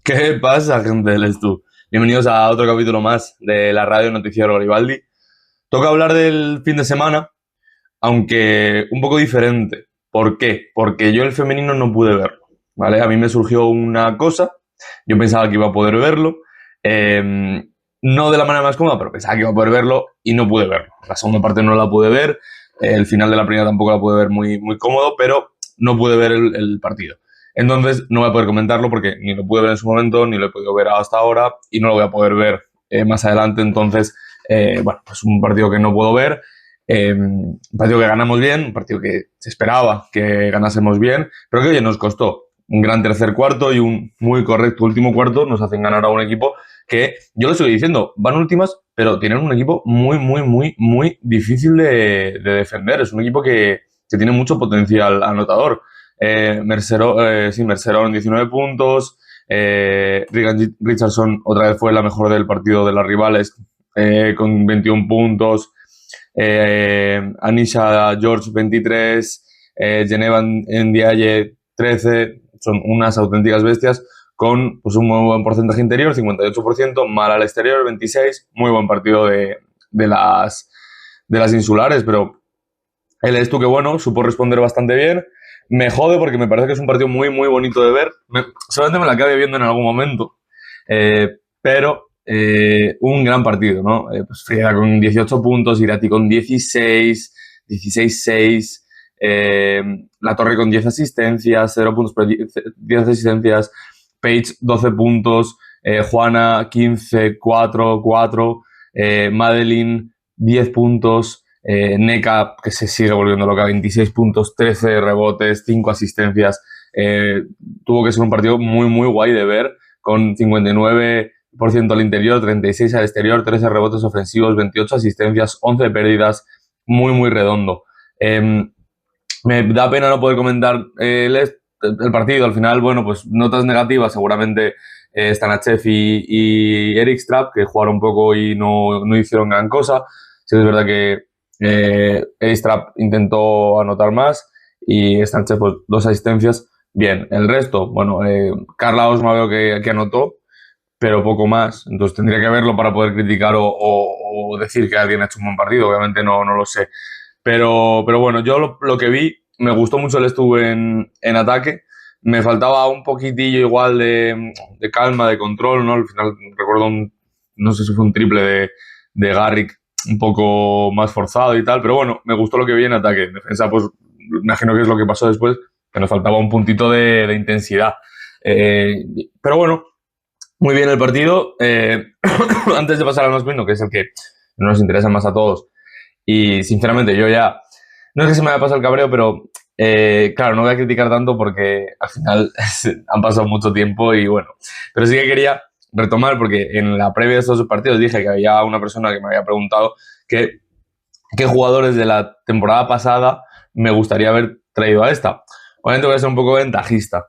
¿Qué pasa, gente del Estu? Bienvenidos a otro capítulo más de la radio Noticiero Garibaldi. Toca hablar del fin de semana, aunque un poco diferente. ¿Por qué? Porque yo el femenino no pude verlo, ¿vale? A mí me surgió una cosa, yo pensaba que iba a poder verlo, no de la manera más cómoda, pero pensaba que iba a poder verlo y no pude verlo. La segunda parte no la pude ver, el final de la primera tampoco la pude ver muy cómodo, pero no pude ver el partido. Entonces no voy a poder comentarlo porque ni lo pude ver en su momento, ni lo he podido ver hasta ahora y no lo voy a poder ver más adelante. Entonces, bueno, pues un partido que no puedo ver, un partido que ganamos bien, un partido que se esperaba que ganásemos bien, pero que oye, nos costó un gran tercer cuarto y un muy correcto último cuarto. Nos hacen ganar a un equipo que, yo lo estoy diciendo, van últimas, pero tienen un equipo muy difícil de defender. Es un equipo que tiene mucho potencial anotador. Mercerón 19 puntos, Regan Richardson otra vez fue la mejor del partido de las rivales con 21 puntos, Anisha George 23, Geneva Ndiaye 13, son unas auténticas bestias con pues, un muy buen porcentaje interior, 58%, mal al exterior, 26%, muy buen partido de las insulares, pero el Estu que bueno, supo responder bastante bien. Me jode porque me parece que es un partido muy bonito de ver. Seguramente me la acabe viendo en algún momento. Pero un gran partido, ¿no? Pues Frieda con 18 puntos, Irati con 16, 16-6, La Torre con 10 asistencias, 0 puntos, pero 10 asistencias, Page 12 puntos, Juana 15, 4, 4, Madeline 10 puntos, Neka, que se sigue volviendo loca, 26 puntos, 13 rebotes, 5 asistencias. Tuvo que ser un partido muy guay de ver, con 59% al interior, 36 al exterior, 13 rebotes ofensivos, 28 asistencias, 11 pérdidas, muy redondo. Me da pena no poder comentar el partido. Al final, bueno, pues notas negativas, seguramente Stanachev y Eric Strapp, que jugaron un poco y no hicieron gran cosa. Sí, es verdad que Strapp intentó anotar más y Stanachev, pues 2 asistencias. Bien, el resto, bueno, Carla Osma veo que anotó, pero poco más. Entonces tendría que verlo para poder criticar o decir que alguien ha hecho un buen partido. Obviamente no lo sé. Pero bueno, yo lo que vi, me gustó mucho el Estu en ataque. Me faltaba un poquitillo igual de calma, de control, ¿no? Al final recuerdo no sé si fue un triple de Garrick un poco más forzado y tal, pero bueno, me gustó lo que vi en ataque. En defensa, pues me imagino que es lo que pasó después, que nos faltaba un puntito de intensidad. Pero bueno, muy bien el partido. Antes de pasar al masculino, que es el que nos interesa más a todos, y sinceramente yo ya, no es que se me haya pasado el cabreo, pero claro, no voy a criticar tanto porque al final han pasado mucho tiempo y bueno, pero sí que quería retomar porque en la previa de estos partidos dije que había una persona que me había preguntado qué jugadores de la temporada pasada me gustaría haber traído a esta. Obviamente voy a ser un poco ventajista.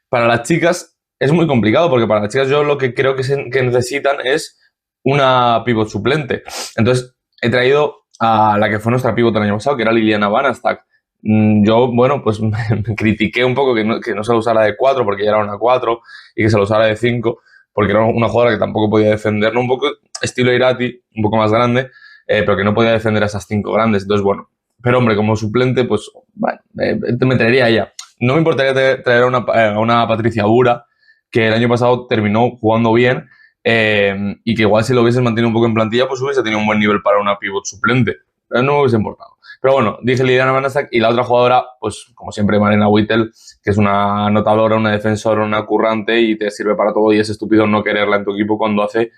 Para las chicas es muy complicado porque para las chicas yo lo que creo que necesitan es una pivot suplente. Entonces he traído a la que fue nuestra pivot el año pasado, que era Liliana Vanastak. Yo, bueno, pues me critiqué un poco que no se lo usara de 4 porque ya era una 4 y que se lo usara de 5 porque era una jugadora que tampoco podía defender, ¿no? Un poco estilo Irati, un poco más grande, pero que no podía defender a esas 5 grandes. Entonces, bueno, pero hombre, como suplente, pues, bueno, me traería a ella. No me importaría traer a una Patricia Bura, que el año pasado terminó jugando bien, y que igual si lo hubiesen mantenido un poco en plantilla, pues hubiese tenido un buen nivel para una pivot suplente. No me hubiese importado. Pero bueno, dije Liliana Vanastak y la otra jugadora, pues como siempre, Marina Whittle, que es una anotadora, una defensora, una currante y te sirve para todo y es estúpido no quererla en tu equipo cuando hace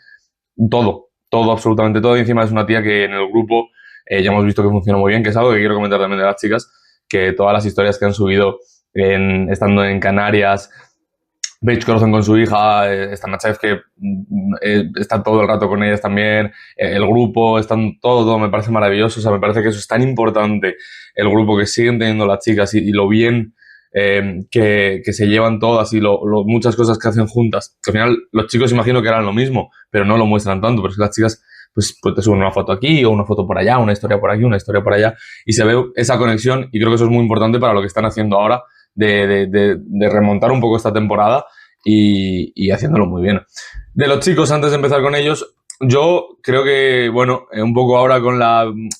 todo, absolutamente todo. Y encima es una tía que en el grupo ya hemos visto que funciona muy bien, que es algo que quiero comentar también de las chicas, que todas las historias que han subido estando en Canarias, Paige Crozon con su hija, Stanachev que está todo el rato con ellas también, el grupo, están todo me parece maravilloso. O sea, me parece que eso es tan importante, el grupo que siguen teniendo las chicas y lo bien que se llevan todas y muchas cosas que hacen juntas. Que al final los chicos imagino que harán lo mismo, pero no lo muestran tanto, pero es que las chicas pues te suben una foto aquí o una foto por allá, una historia por aquí, una historia por allá y se ve esa conexión y creo que eso es muy importante para lo que están haciendo ahora de remontar un poco esta temporada y haciéndolo muy bien. De los chicos, antes de empezar con ellos, yo creo que, bueno, un poco ahora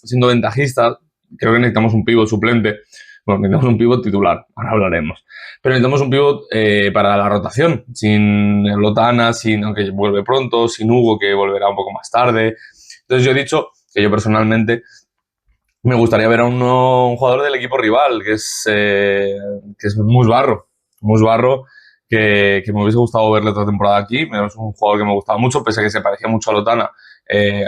siendo ventajista, creo que necesitamos un pívot suplente. Bueno, necesitamos un pívot titular, ahora hablaremos. Pero necesitamos un pívot para la rotación, sin Lotana, aunque vuelve pronto, sin Hugo, que volverá un poco más tarde. Entonces yo he dicho que yo personalmente me gustaría ver a un jugador del equipo rival, que es Musbarro. Musbarro, que me hubiese gustado verle otra temporada aquí. Es un jugador que me gustaba mucho, pese a que se parecía mucho a Lotana.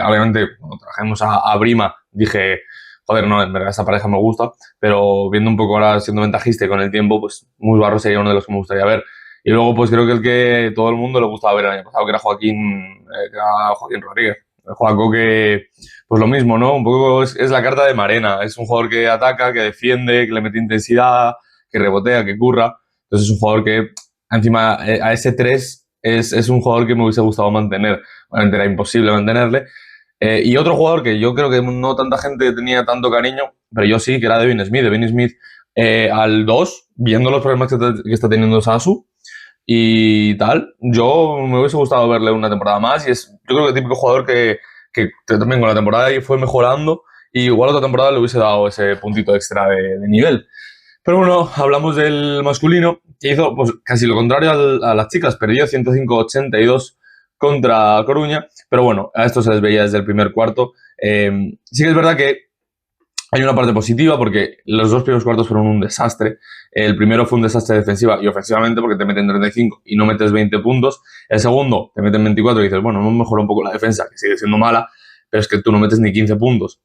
Obviamente, cuando trajimos a Brima, dije, joder, no, en verdad esta pareja me gusta, pero viendo un poco ahora, siendo ventajista y con el tiempo, pues Musbarro sería uno de los que me gustaría ver. Y luego, pues creo que el que todo el mundo le gustaba ver el año pasado, que era Joaquín Rodríguez. Joaco, que pues lo mismo, ¿no? Un poco es la carta de Marena. Es un jugador que ataca, que defiende, que le mete intensidad, que rebotea, que curra. Entonces es un jugador que, encima, a ese 3 es un jugador que me hubiese gustado mantener. Obviamente era imposible mantenerle. Y otro jugador que yo creo que no tanta gente tenía tanto cariño, pero yo sí, que era Devin Smith. Devin Smith al 2, viendo los problemas que está teniendo Sasu y tal, yo me hubiese gustado verle una temporada más y yo creo que el típico jugador que también con la temporada fue mejorando y igual otra temporada le hubiese dado ese puntito extra de nivel. Pero bueno, hablamos del masculino, que hizo pues, casi lo contrario a las chicas, perdió 105-82 contra Coruña, pero bueno, a esto se les veía desde el primer cuarto. Sí que es verdad que hay una parte positiva porque los dos primeros cuartos fueron un desastre. El primero fue un desastre defensiva y ofensivamente porque te meten 35 y no metes 20 puntos. El segundo te meten 24 y dices, bueno, no mejoró un poco la defensa, que sigue siendo mala, pero es que tú no metes ni 15 puntos.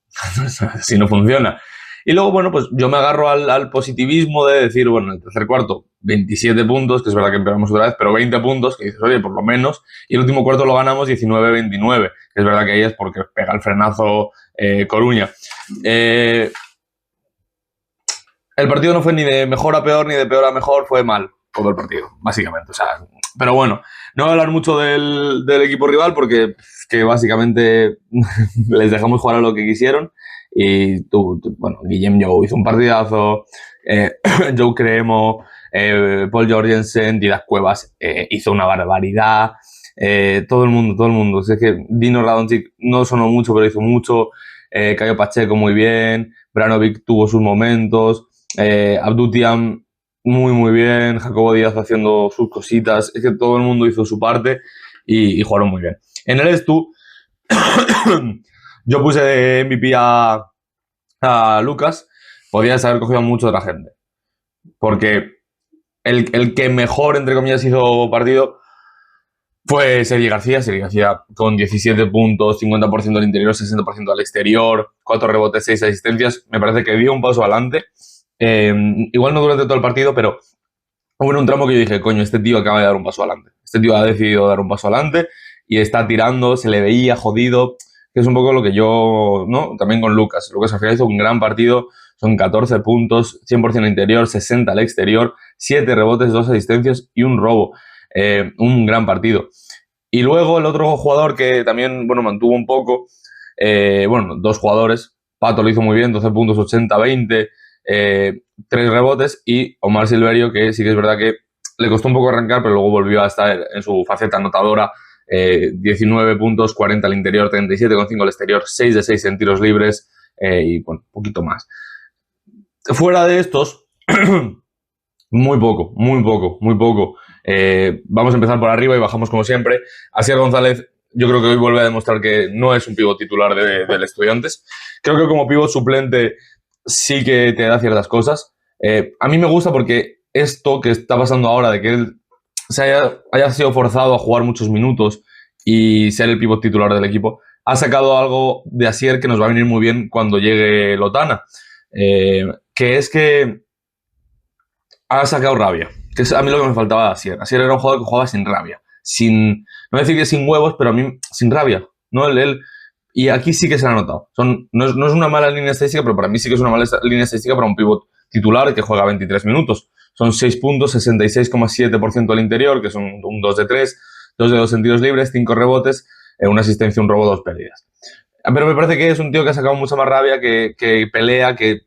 Así no funciona. Y luego, bueno, pues yo me agarro al positivismo de decir, bueno, en el tercer cuarto, 27 puntos, que es verdad que empezamos otra vez, pero 20 puntos, que dices, oye, por lo menos. Y el último cuarto lo ganamos 19-29, que es verdad que ahí es porque pega el frenazo Coruña. El partido no fue ni de mejor a peor ni de peor a mejor, fue mal todo el partido, básicamente. O sea, pero bueno, no voy a hablar mucho del equipo rival porque que básicamente les dejamos jugar a lo que quisieron. Y bueno, Guillem Jou hizo un partidazo, Joe Cremo, Paul Jorgensen, Didac Cuevas hizo una barbaridad. Todo el mundo. O sea, es que Dino Radonjic no sonó mucho, pero hizo mucho. Caio Pacheco muy bien. Branovic tuvo sus momentos. Abdutiam muy bien. Jacobo Díaz haciendo sus cositas. Es que todo el mundo hizo su parte y jugaron muy bien. En el Estu, yo puse de MVP a Lucas. Podías haber cogido a mucha otra gente. Porque el que mejor, entre comillas, hizo partido fue Sergi García con 17 puntos, 50% al interior, 60% al exterior, 4 rebotes, 6 asistencias. Me parece que dio un paso adelante. Igual no durante todo el partido, pero hubo un tramo que yo dije, coño, este tío acaba de dar un paso adelante. Este tío ha decidido dar un paso adelante y está tirando, se le veía jodido, que es un poco lo que yo, ¿no? También con Lucas. Lucas al final hizo un gran partido, son 14 puntos, 100% al interior, 60 al exterior, 7 rebotes, 2 asistencias y un robo. Un gran partido. Y luego el otro jugador que también, bueno, mantuvo un poco, bueno, dos jugadores, Pato lo hizo muy bien, 12 puntos, 80-20, 3 rebotes, y Omar Silverio, que sí que es verdad que le costó un poco arrancar, pero luego volvió a estar en su faceta anotadora, 19 puntos, 40 al interior, 37,5 al exterior, 6 de 6 en tiros libres, y bueno, un poquito más. Fuera de estos, muy poco. Vamos a empezar por arriba y bajamos como siempre. Asier González, yo creo que hoy vuelve a demostrar que no es un pívot titular del Estudiantes. Creo que como pívot suplente sí que te da ciertas cosas. A mí me gusta porque esto que está pasando ahora, de que él haya sido forzado a jugar muchos minutos y ser el pívot titular del equipo, ha sacado algo de Asier que nos va a venir muy bien cuando llegue Lotana. Que es que ha sacado rabia, que es a mí lo que me faltaba de Asier. Asier era un jugador que jugaba sin rabia, no decir que sin huevos, pero a mí sin rabia, ¿no? Y aquí sí que se ha notado. No es una mala línea estadística, pero para mí sí que es una mala línea estadística para un pívot titular que juega 23 minutos. Son 6 puntos, 66,7% al interior, que son un 2 de 3, 2 de 2 en tiros libres, 5 rebotes, una asistencia, un robo, 2 pérdidas. Pero me parece que es un tío que ha sacado mucha más rabia, que pelea, que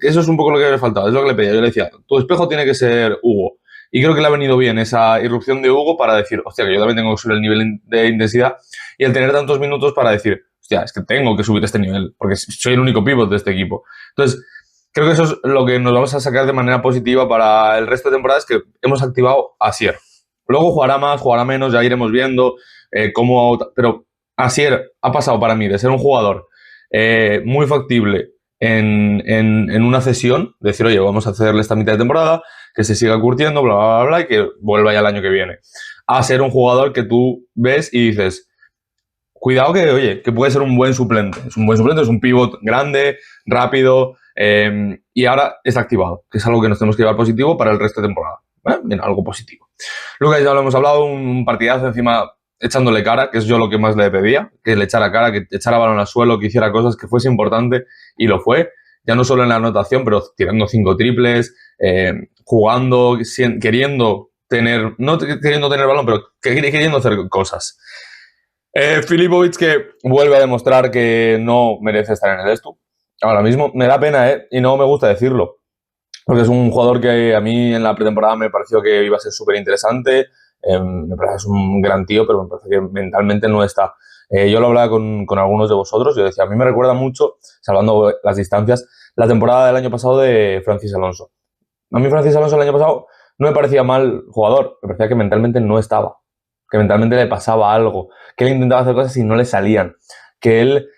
eso es un poco lo que le faltaba, es lo que le pedía. Yo le decía, tu espejo tiene que ser Hugo. Y creo que le ha venido bien esa irrupción de Hugo para decir, hostia, que yo también tengo que subir el nivel de intensidad, y el tener tantos minutos para decir, hostia, es que tengo que subir este nivel, porque soy el único pívot de este equipo. Entonces, creo que eso es lo que nos vamos a sacar de manera positiva para el resto de temporadas, que hemos activado a Asier. Luego jugará más, jugará menos, ya iremos viendo cómo... Pero Asier ha pasado para mí de ser un jugador muy factible en una cesión, decir, oye, vamos a cederle esta mitad de temporada, que se siga curtiendo, bla, bla, bla, bla, y que vuelva ya el año que viene. A ser un jugador que tú ves y dices, cuidado que, oye, que puede ser un buen suplente. Es un buen suplente, es un pivot grande, rápido, y ahora es activado, que es algo que nos tenemos que llevar positivo para el resto de temporada. Bien, algo positivo. Lucas, ya lo hemos hablado, un partidazo encima echándole cara, que es yo lo que más le pedía, que le echara cara, que echara balón al suelo, que hiciera cosas, que fuese importante, y lo fue. Ya no solo en la anotación, pero tirando 5 triples, jugando, queriendo tener, no queriendo tener balón, pero queriendo hacer cosas. Filipovic, que vuelve a demostrar que no merece estar en el Estu. Ahora mismo me da pena, y no me gusta decirlo, porque es un jugador que a mí en la pretemporada me pareció que iba a ser súper interesante. Me parece que es un gran tío, pero me parece que mentalmente no está. Yo lo hablaba con algunos de vosotros y yo decía, a mí me recuerda mucho, salvando las distancias, la temporada del año pasado de Francis Alonso. A mí Francis Alonso el año pasado no me parecía mal jugador, me parecía que mentalmente no estaba, que mentalmente le pasaba algo, que él intentaba hacer cosas y no le salían, que él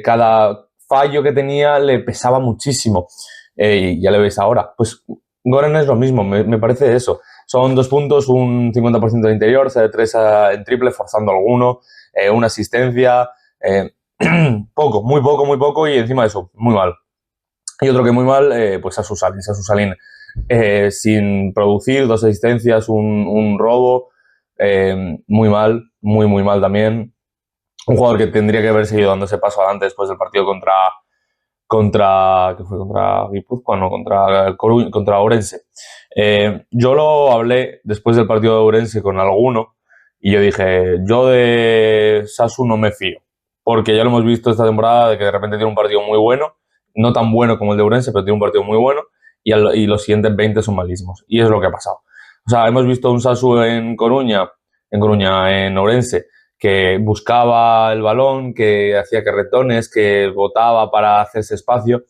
cada fallo que tenía le pesaba muchísimo. Y ya le veis ahora. Pues Goran es lo mismo, me parece eso. Son 2 puntos, un 50% de interior, 3 en triple, forzando alguno, una asistencia, poco, muy poco, y encima de eso, muy mal. Y otro que muy mal, pues Asu Salin, sin producir, 2 asistencias, un robo, muy mal, muy mal también. Un jugador que tendría que haber seguido dando ese paso adelante después del partido contra Guipúzcoa, no, contra Ourense. Yo lo hablé después del partido de Ourense con alguno y yo dije, yo de Sasu no me fío, porque ya lo hemos visto esta temporada de que de repente tiene un partido muy bueno, no tan bueno como el de Ourense, pero tiene un partido muy bueno y los siguientes 20 son malísimos. Y es lo que ha pasado. O sea, hemos visto un Sasu en Ourense, que buscaba el balón, que hacía carretones, que botaba para hacerse espacio,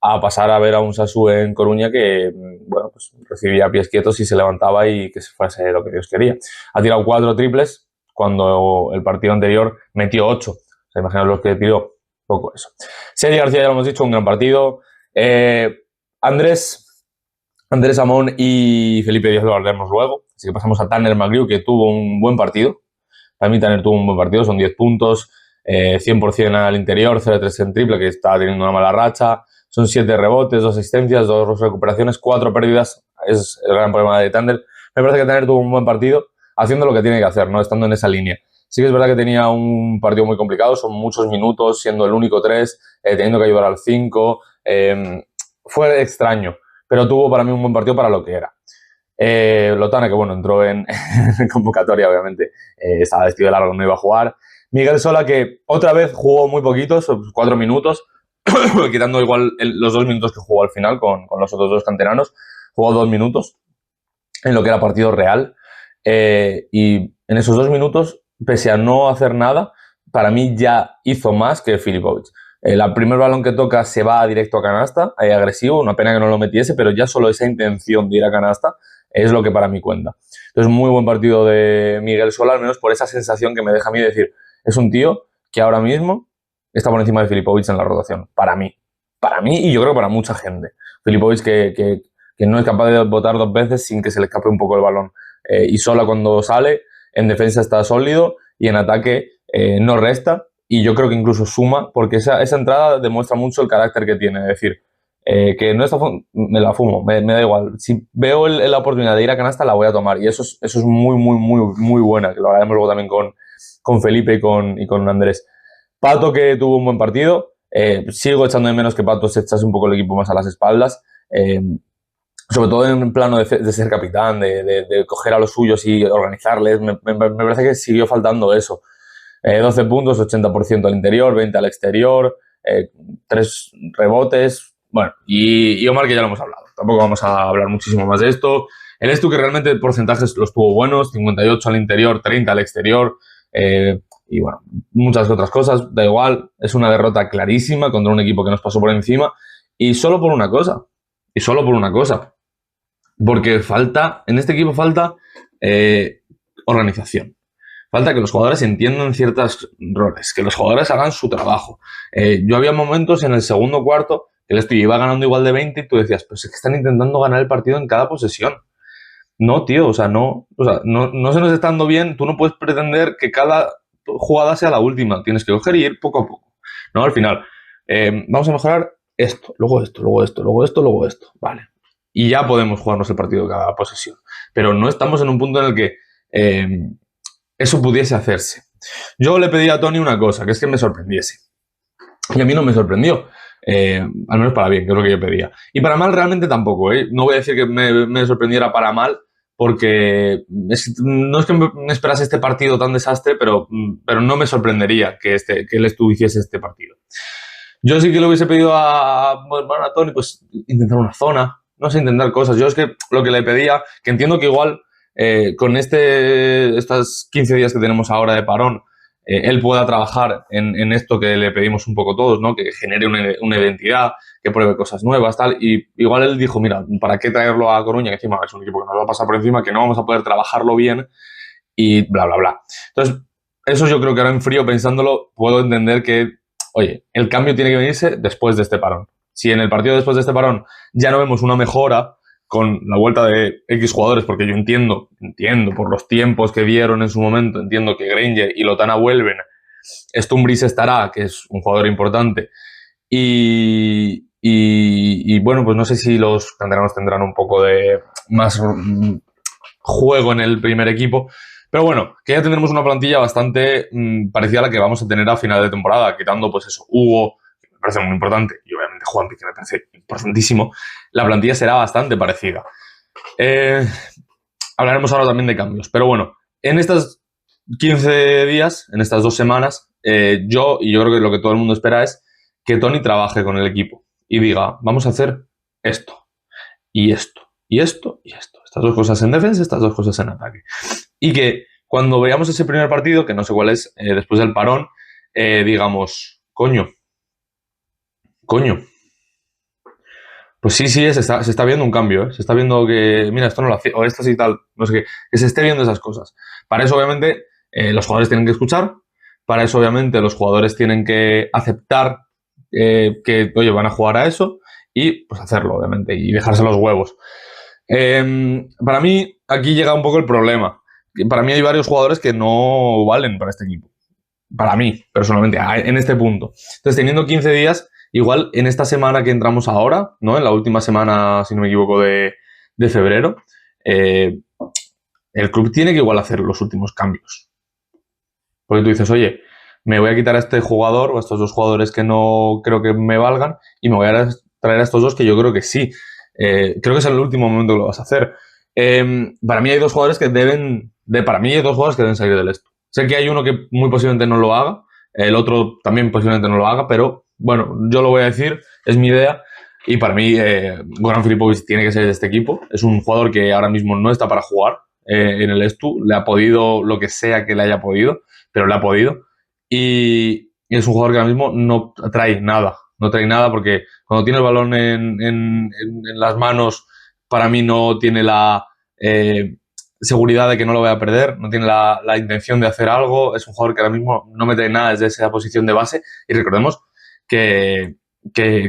a pasar a ver a un Sasu en Coruña que, bueno, pues recibía pies quietos y se levantaba y que se fuese lo que Dios quería. Ha tirado 4 triples cuando el partido anterior metió 8. O sea, imaginaos los que tiró, poco eso. Sergi García, ya lo hemos dicho, un gran partido. Andrés Amón y Felipe Díaz lo hablaremos luego. Así que pasamos a Tanner McGrew, que tuvo un buen partido. Para mí Tanner tuvo un buen partido, son 10 puntos, 100% al interior, 0-3 en triple, que está teniendo una mala racha. Son 7 rebotes, 2 asistencias, 2 recuperaciones, 4 pérdidas. Es el gran problema de Tanner. Me parece que Tanner tuvo un buen partido haciendo lo que tiene que hacer, ¿no? Estando en esa línea. Sí que es verdad que tenía un partido muy complicado, son muchos minutos, siendo el único 3, teniendo que ayudar al 5. Fue extraño, pero tuvo para mí un buen partido para lo que era. Lotana, que bueno, entró en convocatoria, obviamente, estaba vestido de largo, no iba a jugar. Miguel Sola, que otra vez jugó muy poquitos, 4 minutos, quitando igual los 2 minutos que jugó al final con los otros 2 canteranos, jugó 2 minutos en lo que era partido real, y en esos 2 minutos, pese a no hacer nada, para mí ya hizo más que Filipovic. El primer balón que toca se va directo a canasta, agresivo, una pena que no lo metiese, pero ya solo esa intención de ir a canasta es lo que para mí cuenta. Entonces, muy buen partido de Miguel Sola, al menos por esa sensación que me deja a mí decir, es un tío que ahora mismo está por encima de Filipovic en la rotación, para mí y yo creo que para mucha gente. Filipovic que no es capaz de botar 2 veces sin que se le escape un poco el balón. Y Sola cuando sale, en defensa está sólido y en ataque no resta, y yo creo que incluso suma, porque esa entrada demuestra mucho el carácter que tiene, es decir, que no está, me la fumo, me da igual. Si veo la oportunidad de ir a canasta, la voy a tomar. Y eso es muy buena, que lo hablaremos luego también con Felipe y con Andrés. Pato, que tuvo un buen partido. Sigo echando de menos que Pato se echase un poco el equipo más a las espaldas. Sobre todo en plano de ser capitán, de coger a los suyos y organizarles. Me parece que siguió faltando eso. 12 puntos, 80% al interior, 20 al exterior, 3 rebotes. Bueno, y Omar, que ya lo hemos hablado. Tampoco vamos a hablar muchísimo más de esto. El Estu que realmente porcentajes los tuvo buenos, 58 al interior, 30 al exterior, y bueno, muchas otras cosas, da igual, es una derrota clarísima contra un equipo que nos pasó por encima, y solo por una cosa, porque en este equipo falta organización. Falta que los jugadores entiendan ciertos roles, que los jugadores hagan su trabajo. Yo había momentos en el segundo cuarto que el Estu iba ganando igual de 20 y tú decías, pues es que están intentando ganar el partido en cada posesión. No, tío, no se nos está dando bien. Tú no puedes pretender que cada jugada sea la última. Tienes que coger y ir poco a poco. No, al final, vamos a mejorar esto, luego esto, luego esto, luego esto, luego esto. Vale. Y ya podemos jugarnos el partido cada posesión. Pero no estamos en un punto en el que eso pudiese hacerse. Yo le pedí a Tony una cosa, que es que me sorprendiese. Y a mí no me sorprendió. Al menos para bien, que es lo que yo pedía. Y para mal realmente tampoco, ¿eh? No voy a decir que me sorprendiera para mal, porque no es que me esperase este partido tan desastre, pero no me sorprendería que él hiciese este partido. Yo sí que le hubiese pedido a Tony, pues, intentar una zona, no sé, intentar cosas. Yo es que lo que le pedía, que entiendo que igual con estos 15 días que tenemos ahora de parón, él pueda trabajar en esto que le pedimos un poco todos, ¿no? Que genere una identidad, que pruebe cosas nuevas, tal. Y igual él dijo, mira, ¿para qué traerlo a Coruña? Que encima es un equipo que nos va a pasar por encima, que no vamos a poder trabajarlo bien y bla, bla, bla. Entonces, eso yo creo que ahora en frío, pensándolo, puedo entender que, oye, el cambio tiene que venirse después de este parón. Si en el partido después de este parón ya no vemos una mejora con la vuelta de X jugadores, porque yo entiendo por los tiempos que dieron en su momento, entiendo que Granger y Lotana vuelven, Stumbris estará, que es un jugador importante, y bueno, pues no sé si los canteranos tendrán un poco de más juego en el primer equipo, pero bueno, que ya tendremos una plantilla bastante parecida a la que vamos a tener a final de temporada, quitando pues eso, Hugo, que me parece muy importante, y obviamente Juanpi, que me parece importantísimo. La plantilla será bastante parecida. Hablaremos ahora también de cambios, pero bueno, en estos 15 días, en estas 2 semanas, yo creo que lo que todo el mundo espera es que Tony trabaje con el equipo y diga, vamos a hacer esto, y esto, y esto, y esto. Estas 2 cosas en defensa, estas 2 cosas en ataque. Y que cuando veamos ese primer partido, que no sé cuál es, después del parón, digamos, coño. Pues sí, se está viendo un cambio, ¿eh? Se está viendo que, mira, esto no lo hacía, o esto sí tal, no sé qué, que se esté viendo esas cosas. Para eso, obviamente, los jugadores tienen que escuchar, para eso, obviamente, los jugadores tienen que aceptar que, oye, van a jugar a eso y, pues, hacerlo, obviamente, y dejarse los huevos. Para mí, aquí llega un poco el problema. Para mí hay varios jugadores que no valen para este equipo. Para mí, personalmente, en este punto. Entonces, teniendo 15 días, igual en esta semana que entramos ahora, ¿no? En la última semana, si no me equivoco, de febrero, el club tiene que igual hacer los últimos cambios. Porque tú dices, oye, me voy a quitar a este jugador o a estos 2 jugadores que no creo que me valgan y me voy a traer a estos 2 que yo creo que sí. Creo que es el último momento que lo vas a hacer. Para mí hay 2 jugadores que deben salir del esto. Sé que hay uno que muy posiblemente no lo haga, el otro también posiblemente no lo haga, pero bueno, yo lo voy a decir, es mi idea. Y para mí, Goran Filipovic tiene que ser de este equipo. Es un jugador que ahora mismo no está para jugar en el Estu. Le ha podido lo que sea que le haya podido, pero le ha podido. Y es un jugador que ahora mismo no trae nada. No trae nada porque cuando tiene el balón en las manos, para mí no tiene la seguridad de que no lo voy a perder, no tiene la intención de hacer algo. Es un jugador que ahora mismo no me trae nada desde esa posición de base. Y recordemos que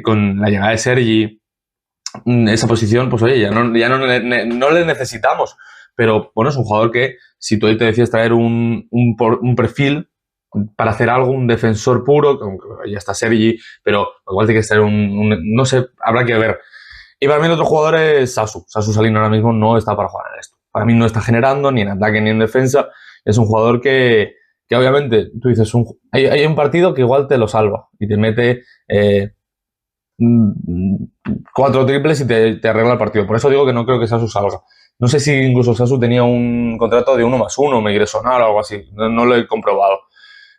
con la llegada de Sergi, esa posición, pues oye, ya no le necesitamos. Pero bueno, es un jugador que si tú te decides traer un perfil para hacer algo, un defensor puro, ya está Sergi, pero igual tiene que ser no sé, habrá que ver. Y para mí el otro jugador es Sasu. Sasu Salino ahora mismo no está para jugar en esto. Para mí no está generando ni en ataque ni en defensa. Es un jugador que obviamente tú dices, hay un partido que igual te lo salva y te mete 4 triples y te arregla el partido. Por eso digo que no creo que Sasu salga. No sé si incluso Sasu tenía un contrato de 1+1, me quiere sonar o algo así. No lo he comprobado.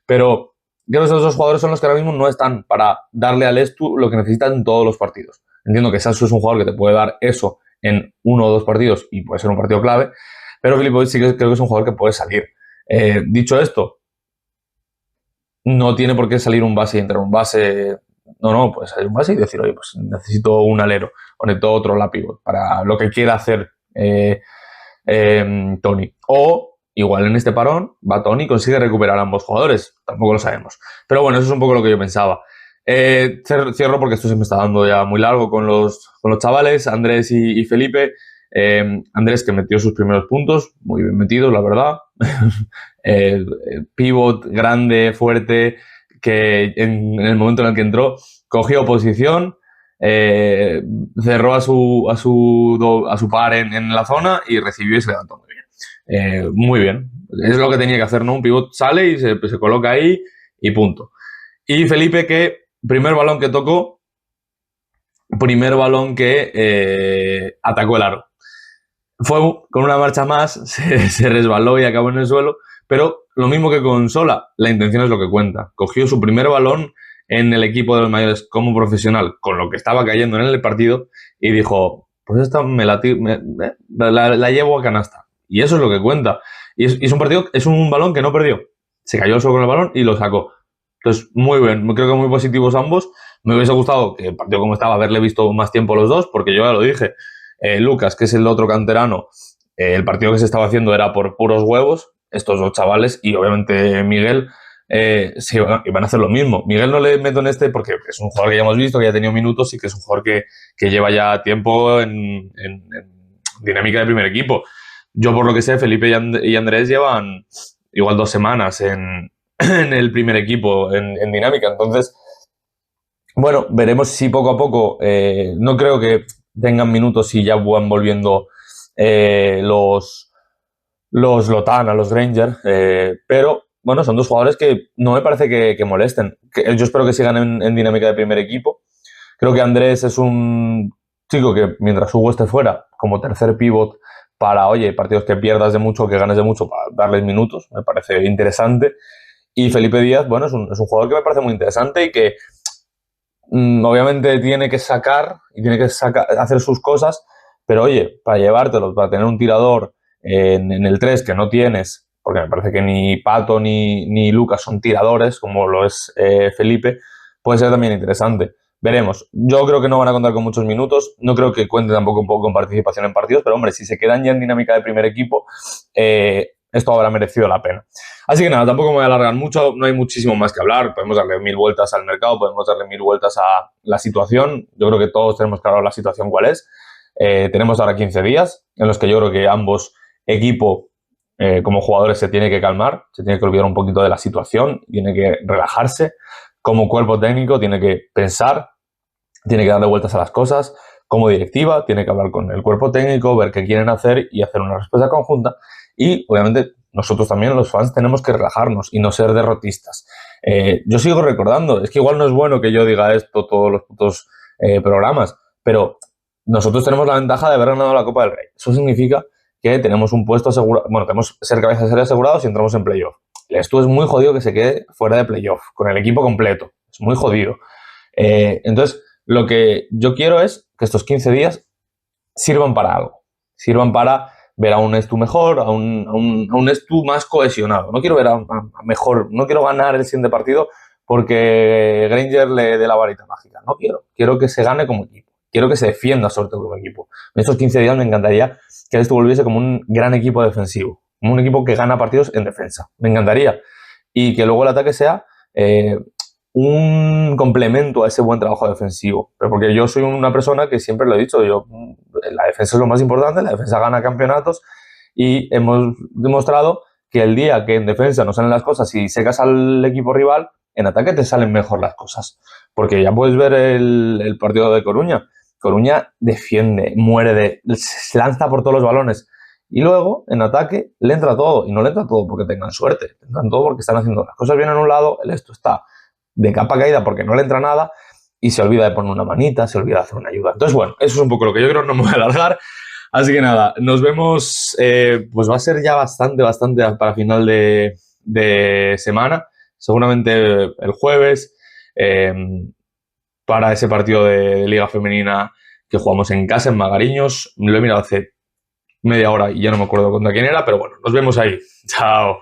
Pero creo que esos 2 jugadores son los que ahora mismo no están para darle al Estu lo que necesitan en todos los partidos. Entiendo que Sasu es un jugador que te puede dar eso en 1 o 2 partidos y puede ser un partido clave, pero Filipovic sí que creo que es un jugador que puede salir. Dicho esto, no tiene por qué salir un base y entrar un base. No, puede salir un base y decir, oye, pues necesito un alero o necesito otro lápigo para lo que quiera hacer Tony. O igual en este parón va Tony y consigue recuperar a ambos jugadores. Tampoco lo sabemos. Pero bueno, eso es un poco lo que yo pensaba. Cierro porque esto se me está dando ya muy largo con los chavales, Andrés y Felipe. Andrés, que metió sus primeros puntos, muy bien metidos, la verdad. Pivot grande, fuerte, que en el momento en el que entró cogió posición, cerró a su par en la zona y recibió y se levantó muy bien. Muy bien. Es lo que tenía que hacer, ¿no? Un pivot sale y se coloca ahí y punto. Y Felipe, que primer balón que tocó, primer balón que atacó el aro. Fue con una marcha más, se resbaló y acabó en el suelo, pero lo mismo que con Sola, la intención es lo que cuenta. Cogió su primer balón en el equipo de los mayores como profesional, con lo que estaba cayendo en el partido, y dijo, pues esta la llevo a canasta. Y eso es lo que cuenta. Y es un partido, es un balón que no perdió. Se cayó solo con el balón y lo sacó. Entonces, muy bien, creo que muy positivos ambos. Me hubiese gustado que el partido como estaba, haberle visto más tiempo los dos, porque yo ya lo dije. Lucas, que es el otro canterano, el partido que se estaba haciendo era por puros huevos, estos dos chavales, y obviamente Miguel iban a hacer lo mismo. Miguel no le meto en este porque es un jugador que ya hemos visto, que ya ha tenido minutos y que es un jugador que lleva ya tiempo en dinámica de primer equipo. Yo, por lo que sé, Felipe y Andrés llevan igual 2 semanas en el primer equipo en dinámica. Entonces, bueno, veremos si poco a poco, no creo que tengan minutos y ya van volviendo los Lotana, los Granger, pero bueno, son dos jugadores que no me parece que molesten. Yo espero que sigan en dinámica de primer equipo. Creo que Andrés es un chico que mientras Hugo esté fuera, como tercer pivot, para, oye, partidos que pierdas de mucho, que ganes de mucho, para darles minutos, me parece interesante. Y Felipe Díaz, bueno, es un jugador que me parece muy interesante y que obviamente tiene que sacar y tiene que hacer sus cosas, pero oye, para llevártelos, para tener un tirador en el 3 que no tienes, porque me parece que ni Pato ni Lucas son tiradores, como lo es Felipe, puede ser también interesante. Veremos. Yo creo que no van a contar con muchos minutos, no creo que cuente tampoco un poco con participación en partidos, pero hombre, si se quedan ya en dinámica de primer equipo, esto habrá merecido la pena. Así que nada, tampoco me voy a alargar mucho, no hay muchísimo más que hablar, podemos darle 1000 vueltas al mercado, podemos darle 1000 vueltas a la situación, yo creo que todos tenemos claro la situación cuál es. Tenemos ahora 15 días en los que yo creo que ambos equipos como jugadores se tienen que calmar, se tiene que olvidar un poquito de la situación, tiene que relajarse, como cuerpo técnico tiene que pensar, tiene que darle vueltas a las cosas, como directiva tiene que hablar con el cuerpo técnico, ver qué quieren hacer y hacer una respuesta conjunta. Y obviamente nosotros también, los fans, tenemos que relajarnos y no ser derrotistas. Yo sigo recordando, es que igual no es bueno que yo diga esto todos los putos programas, pero nosotros tenemos la ventaja de haber ganado la Copa del Rey. Eso significa que tenemos un puesto asegurado, bueno, tenemos ser cabeza de serie asegurados y entramos en playoff. Esto es muy jodido que se quede fuera de playoff, con el equipo completo. Es muy jodido. Entonces, lo que yo quiero es que estos 15 días sirvan para algo. Sirvan para ver a un Estu mejor, a un Estu más cohesionado. No quiero ver a mejor, no quiero ganar el siguiente partido porque Granger le dé la varita mágica. No quiero. Quiero que se gane como equipo. Quiero que se defienda sobre todo como equipo. En estos 15 días me encantaría que Estu volviese como un gran equipo defensivo. Como un equipo que gana partidos en defensa. Me encantaría. Y que luego el ataque sea un complemento a ese buen trabajo defensivo. Pero porque yo soy una persona que siempre lo he dicho, la defensa es lo más importante, la defensa gana campeonatos y hemos demostrado que el día que en defensa no salen las cosas y secas al equipo rival, en ataque te salen mejor las cosas. Porque ya puedes ver el partido de Coruña. Coruña defiende, se lanza por todos los balones. Y luego, en ataque, le entra todo. Y no le entra todo porque tengan suerte. Le entran todo porque están haciendo las cosas bien en un lado, el esto está de capa caída porque no le entra nada y se olvida de poner una manita, se olvida de hacer una ayuda. Entonces, bueno, eso es un poco lo que yo creo, no me voy a alargar. Así que nada, nos vemos, pues va a ser ya bastante para final de semana, seguramente el jueves, para ese partido de Liga Femenina que jugamos en casa, en Magariños. Lo he mirado hace media hora y ya no me acuerdo contra quién era, pero bueno, nos vemos ahí. Chao.